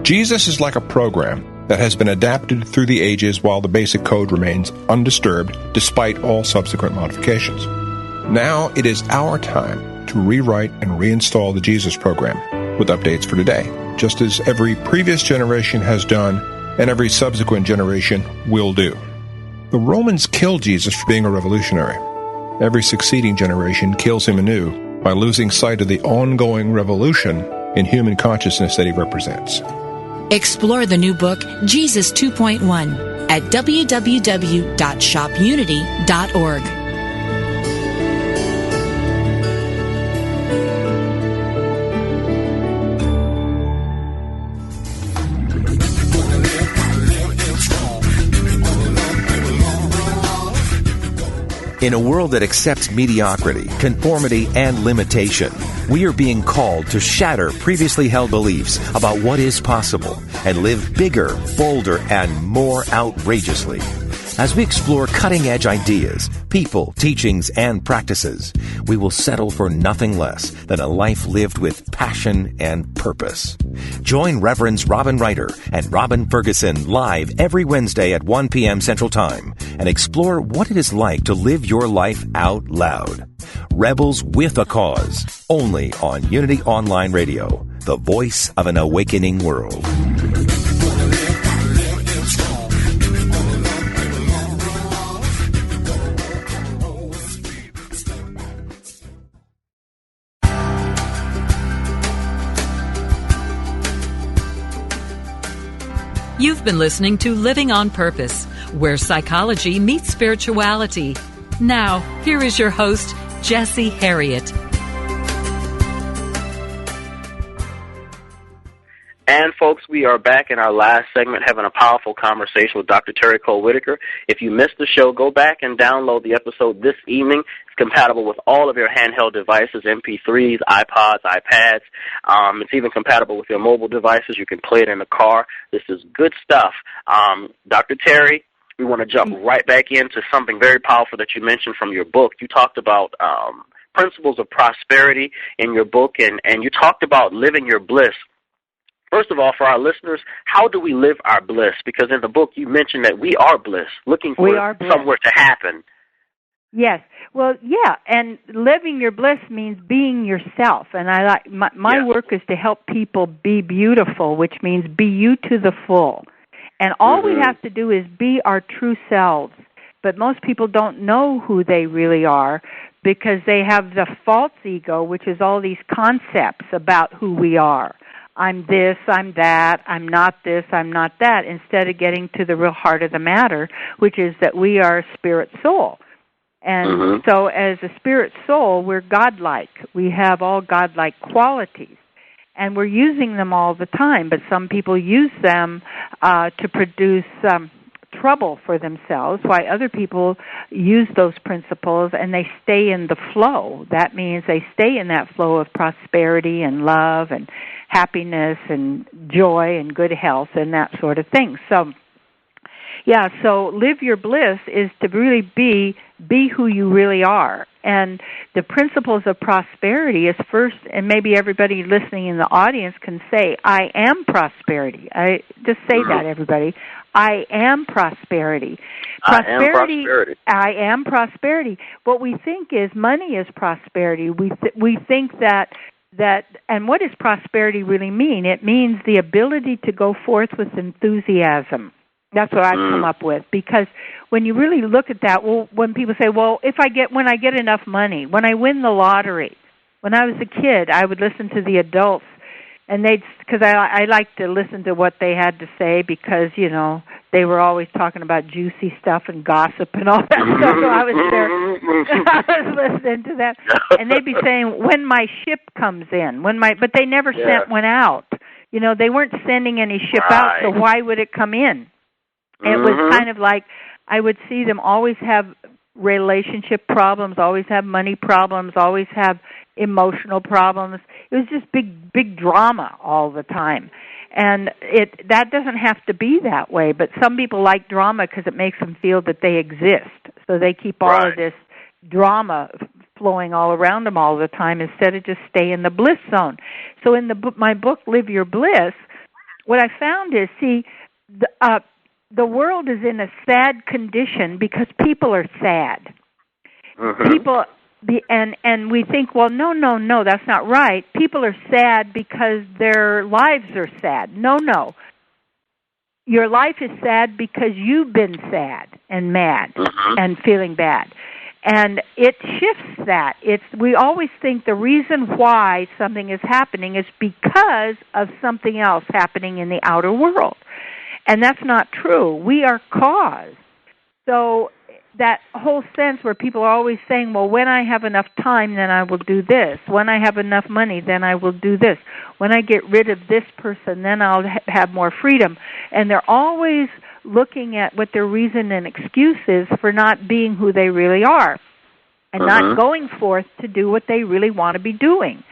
Jesus is like a program that has been adapted through the ages while the basic code remains undisturbed despite all subsequent modifications. Now it is our time to rewrite and reinstall the Jesus program with updates for today, just as every previous generation has done and every subsequent generation will do. The Romans killed Jesus for being a revolutionary. Every succeeding generation kills him anew by losing sight of the ongoing revolution in human consciousness that he represents. Explore the new book, Jesus 2.1, at www.shopunity.org. In a world that accepts mediocrity, conformity, and limitation, we are being called to shatter previously held beliefs about what is possible and live bigger, bolder, and more outrageously. As we explore cutting-edge ideas, people, teachings, and practices, we will settle for nothing less than a life lived with passion and purpose. Join Reverends Robin Ryder and Robin Ferguson live every Wednesday at 1 p.m. Central Time and explore what it is like to live your life out loud. Rebels with a Cause, only on Unity Online Radio, the voice of an awakening world. You've been listening to Living on Purpose, where psychology meets spirituality. Now, here is your host, Jesse Harriet. And folks, we are back in our last segment having a powerful conversation with Dr. Terry Cole Whitaker. If you missed the show, go back and download the episode this evening. It's compatible with all of your handheld devices, MP3s, iPods, iPads. It's even compatible with your mobile devices. You can play it in the car. This is good stuff. Dr. Terry, we want to jump right back into something very powerful that you mentioned from your book. You talked about principles of prosperity in your book, and you talked about living your bliss. First of all, for our listeners, how do we live our bliss? Because in the book you mentioned that we are bliss, looking for somewhere to happen. Yes. Well, yeah, and living your bliss means being yourself. And I like my work is to help people be beautiful, which means be you to the full. And all we have to do is be our true selves. But most people don't know who they really are because they have the false ego, which is all these concepts about who we are. I'm this, I'm that, I'm not this, I'm not that, instead of getting to the real heart of the matter, which is that we are a spirit soul. And so as a spirit soul, we're godlike. We have all godlike qualities. And we're using them all the time, but some people use them to produce trouble for themselves, while other people use those principles and they stay in the flow. That means they stay in that flow of prosperity and love and happiness and joy and good health and that sort of thing. So, yeah, so live your bliss is to really be who you really are. And the principles of prosperity is first, and maybe everybody listening in the audience can say, I am prosperity. I just say that, everybody. I am prosperity. I am prosperity. What we think is money is prosperity. We think that, and what does prosperity really mean? It means the ability to go forth with enthusiasm. That's what I've come up with. Because when you really look at that, well, when people say, well, when I get enough money, when I win the lottery, when I was a kid, I would listen to the adults, and because I like to listen to what they had to say because, you know, they were always talking about juicy stuff and gossip and all that stuff. So I was there, I was listening to that, and they'd be saying, when my ship comes in, but they never sent one out. You know, they weren't sending any ship out, so why would it come in? It was kind of like I would see them always have relationship problems, always have money problems, always have emotional problems. It was just big drama all the time. And that doesn't have to be that way, but some people like drama because it makes them feel that they exist. So they keep all of this drama flowing all around them all the time instead of just stay in the bliss zone. So in my book, Live Your Bliss, what I found is, the world is in a sad condition because people are sad. And we think, well, no, that's not right. People are sad because their lives are sad. No. Your life is sad because you've been sad and mad and feeling bad. And it shifts that. We always think the reason why something is happening is because of something else happening in the outer world. And that's not true. We are cause. So that whole sense where people are always saying, well, when I have enough time, then I will do this. When I have enough money, then I will do this. When I get rid of this person, then I'll have more freedom. And they're always looking at what their reason and excuse is for not being who they really are and not going forth to do what they really want to be doing.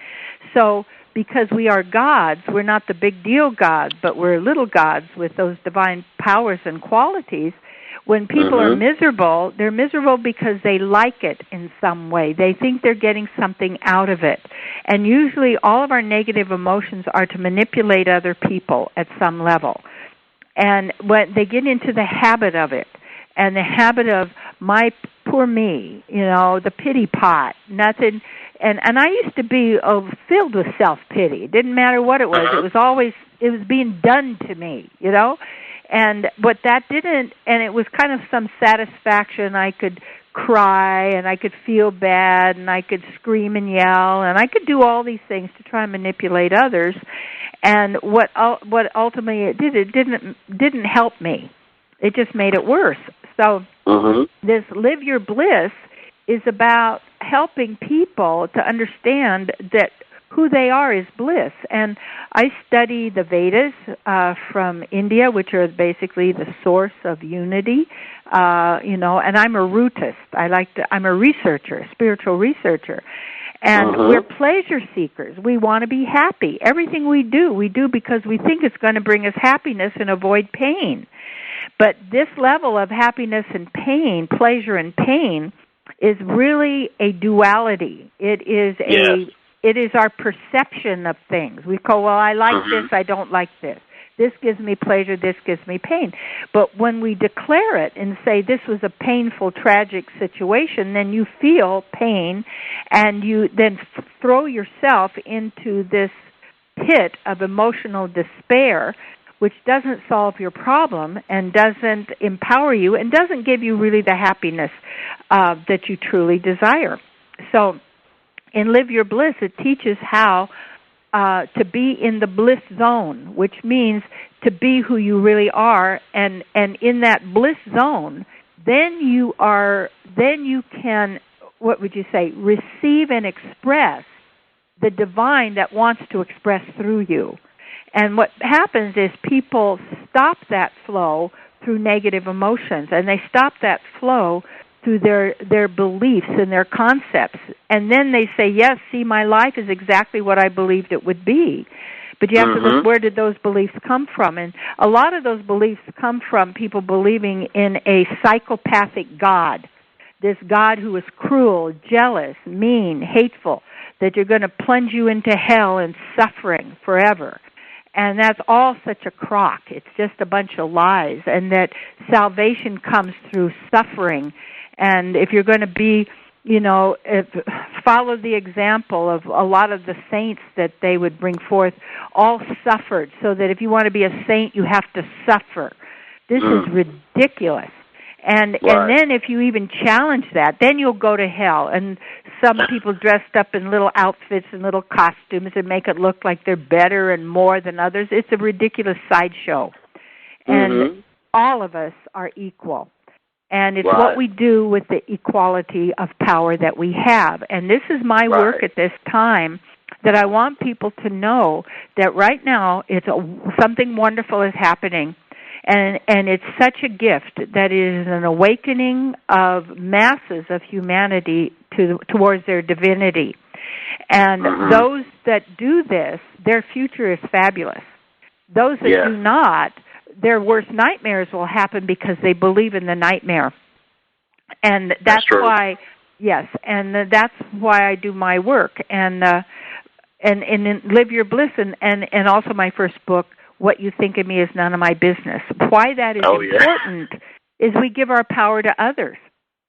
So because we are gods, we're not the big deal gods, but we're little gods with those divine powers and qualities. When people are miserable, they're miserable because they like it in some way. They think they're getting something out of it. And usually all of our negative emotions are to manipulate other people at some level. And when they get into the habit of it, and the habit of my poor me, the pity pot, nothing. And I used to be filled with self-pity. It didn't matter what it was. It was being done to me, And but that didn't, and it was kind of some satisfaction. I could cry, and I could feel bad, and I could scream and yell, and I could do all these things to try and manipulate others. And what ultimately it did, it didn't help me. It just made it worse. So this Live Your Bliss is about helping people to understand that who they are is bliss. And I study the Vedas from India, which are basically the source of unity, and I'm a rootist. I'm a researcher, a spiritual researcher. And we're pleasure seekers. We want to be happy. Everything we do because we think it's going to bring us happiness and avoid pain. But this level of happiness and pain, pleasure and pain, is really a duality. It is our perception of things. We go, well, I like this, I don't like this. This gives me pleasure, this gives me pain. But when we declare it and say this was a painful, tragic situation, then you feel pain, and you then throw yourself into this pit of emotional despair, which doesn't solve your problem and doesn't empower you and doesn't give you really the happiness that you truly desire. So in Live Your Bliss, it teaches how to be in the bliss zone, which means to be who you really are, and in that bliss zone, then you can, what would you say, receive and express the divine that wants to express through you. And what happens is people stop that flow through negative emotions, and they stop that flow through their beliefs and their concepts. And then they say, yes, see, my life is exactly what I believed it would be. But you have to look, where did those beliefs come from? And a lot of those beliefs come from people believing in a psychopathic God, this God who is cruel, jealous, mean, hateful, that you're going to plunge you into hell and suffering forever. And that's all such a crock. It's just a bunch of lies. And that salvation comes through suffering. And if you're going to be, follow the example of a lot of the saints that they would bring forth, all suffered, so that if you want to be a saint, you have to suffer. This is ridiculous. And then if you even challenge that, then you'll go to hell. And some people dressed up in little outfits and little costumes and make it look like they're better and more than others. It's a ridiculous sideshow. And all of us are equal. And it's what we do with the equality of power that we have. And this is my work at this time, that I want people to know that right now something wonderful is happening. And it's such a gift that it is an awakening of masses of humanity towards their divinity. And those that do this, their future is fabulous. Those that do not, their worst nightmares will happen because they believe in the nightmare. And that's why, and that's why I do my work. And in Live Your Bliss, and also my first book, What You Think of Me Is None of My Business. Why that is important is we give our power to others,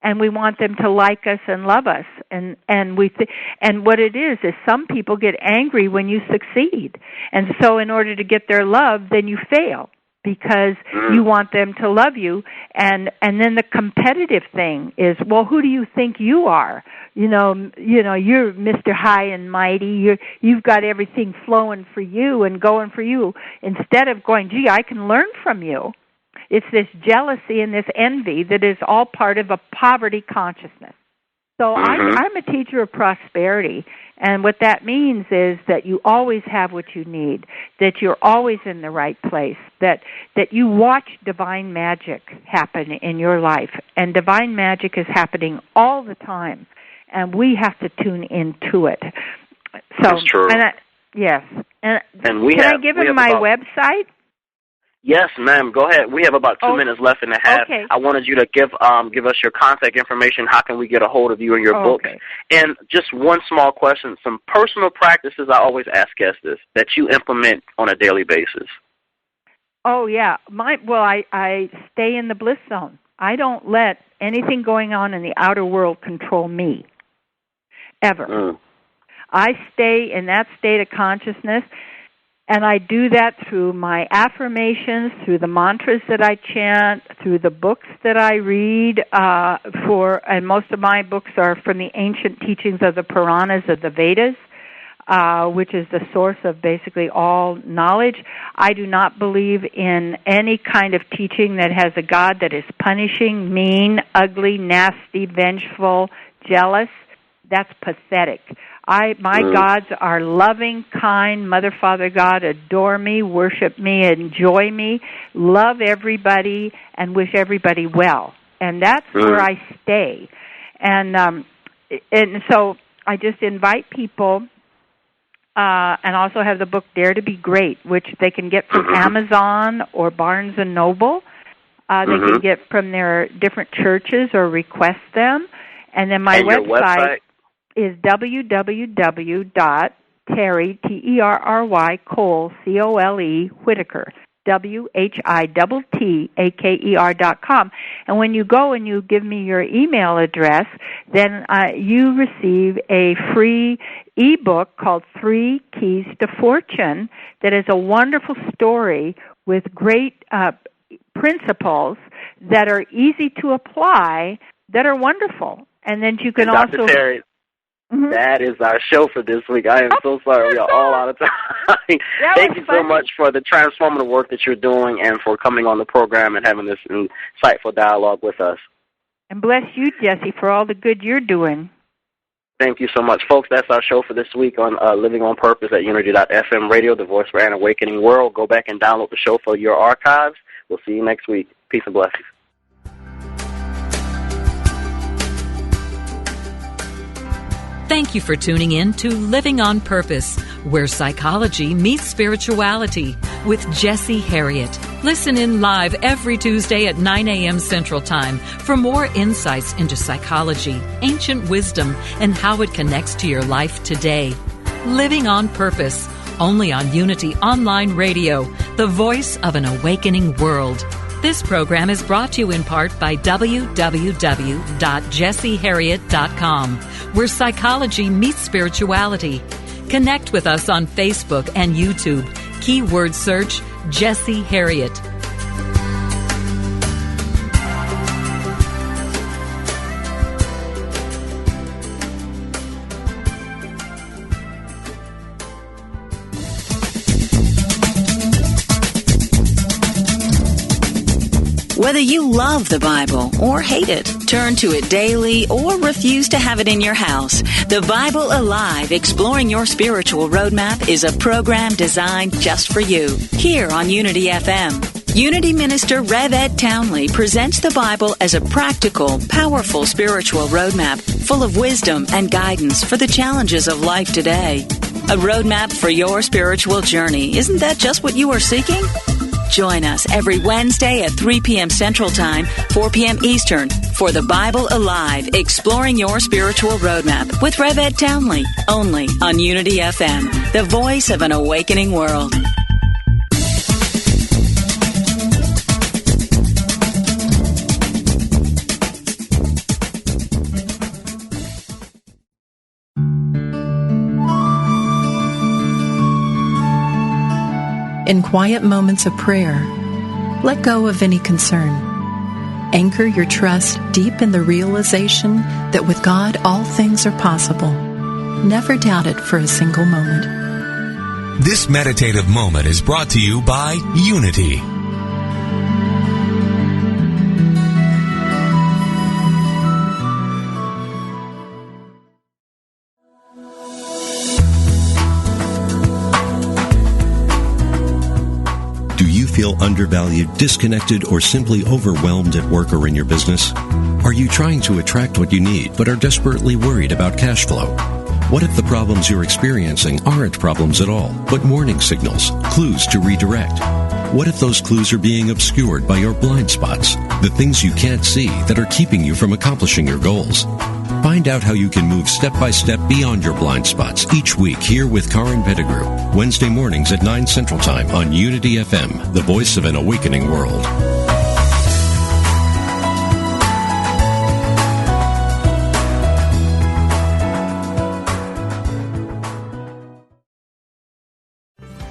and we want them to like us and love us. And what it is some people get angry when you succeed. And so in order to get their love, then you fail, because you want them to love you. And then the competitive thing is, well, who do you think you are? You're Mr. High and Mighty. You've got everything flowing for you and going for you, instead of going, gee, I can learn from you. It's this jealousy and this envy that is all part of a poverty consciousness. So I'm a teacher of prosperity, and what that means is that you always have what you need, that you're always in the right place, that you watch divine magic happen in your life, and divine magic is happening all the time, and we have to tune into it. So, that's true. Yes. And can I give him my website? Yes, ma'am. Go ahead. We have about 2 minutes left in the half. Okay. I wanted you to give us your contact information. How can we get a hold of you and your books? And just one small question, some personal practices I always ask guests this, that you implement on a daily basis. Oh, yeah. I stay in the bliss zone. I don't let anything going on in the outer world control me, ever. I stay in that state of consciousness. And I do that through my affirmations, through the mantras that I chant, through the books that I read, and most of my books are from the ancient teachings of the Puranas of the Vedas, which is the source of basically all knowledge. I do not believe in any kind of teaching that has a God that is punishing, mean, ugly, nasty, vengeful, jealous. That's pathetic. My gods are loving, kind, Mother, Father, God, adore me, worship me, enjoy me, love everybody, and wish everybody well. And that's where I stay. And so I just invite people, and also have the book Dare to Be Great, which they can get from Amazon or Barnes & Noble. They can get from their different churches or request them. And then my website is www.terry, Terry, Cole, Cole, Whitaker, WHITTAKER.com. And when you go and you give me your email address, then you receive a free ebook called 3 Keys to Fortune that is a wonderful story with great principles that are easy to apply, that are wonderful. And then you can also... Dr. Terry, that is our show for this week. I am so sorry. We are all out of time. Thank you so much for the transformative work that you're doing and for coming on the program and having this insightful dialogue with us. And bless you, Jesse, for all the good you're doing. Thank you so much. Folks, that's our show for this week on Living on Purpose at Unity.FM Radio, the voice for an awakening world. Go back and download the show for your archives. We'll see you next week. Peace and blessings. Thank you for tuning in to Living on Purpose, where psychology meets spirituality with Jesse Harriet. Listen in live every Tuesday at 9 a.m. Central Time for more insights into psychology, ancient wisdom, and how it connects to your life today. Living on Purpose, only on Unity Online Radio, the voice of an awakening world. This program is brought to you in part by www.jesseharriet.com, where psychology meets spirituality. Connect with us on Facebook and YouTube. Keyword search Jesse Harriet. Whether you love the Bible or hate it, turn to it daily, or refuse to have it in your house, The Bible Alive, Exploring Your Spiritual Roadmap is a program designed just for you. Here on Unity FM, Unity Minister Rev Ed Townley presents the Bible as a practical, powerful spiritual roadmap full of wisdom and guidance for the challenges of life today. A roadmap for your spiritual journey. Isn't that just what you are seeking? Join us every Wednesday at 3 p.m. Central Time, 4 p.m. Eastern, for The Bible Alive, Exploring Your Spiritual Roadmap with Rev Ed Townley, only on Unity FM, the voice of an awakening world. In quiet moments of prayer, let go of any concern. Anchor your trust deep in the realization that with God all things are possible. Never doubt it for a single moment. This meditative moment is brought to you by Unity. Feel undervalued, disconnected, or simply overwhelmed at work or in your business? Are you trying to attract what you need but are desperately worried about cash flow? What if the problems you're experiencing aren't problems at all, but warning signals, clues to redirect? What if those clues are being obscured by your blind spots, the things you can't see that are keeping you from accomplishing your goals? Find out how you can move step by step beyond your blind spots each week here with Karin Pettigrew, Wednesday mornings at 9 Central Time on Unity FM, the voice of an awakening world.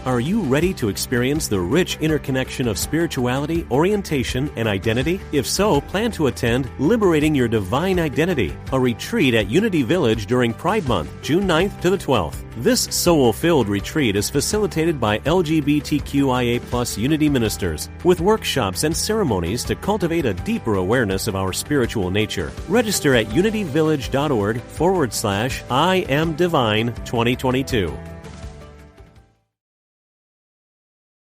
Are you ready to experience the rich interconnection of spirituality, orientation, and identity? If so, plan to attend Liberating Your Divine Identity, a retreat at Unity Village during Pride Month, June 9th to the 12th. This soul-filled retreat is facilitated by LGBTQIA+ Unity ministers, with workshops and ceremonies to cultivate a deeper awareness of our spiritual nature. Register at unityvillage.org/I Am Divine 2022.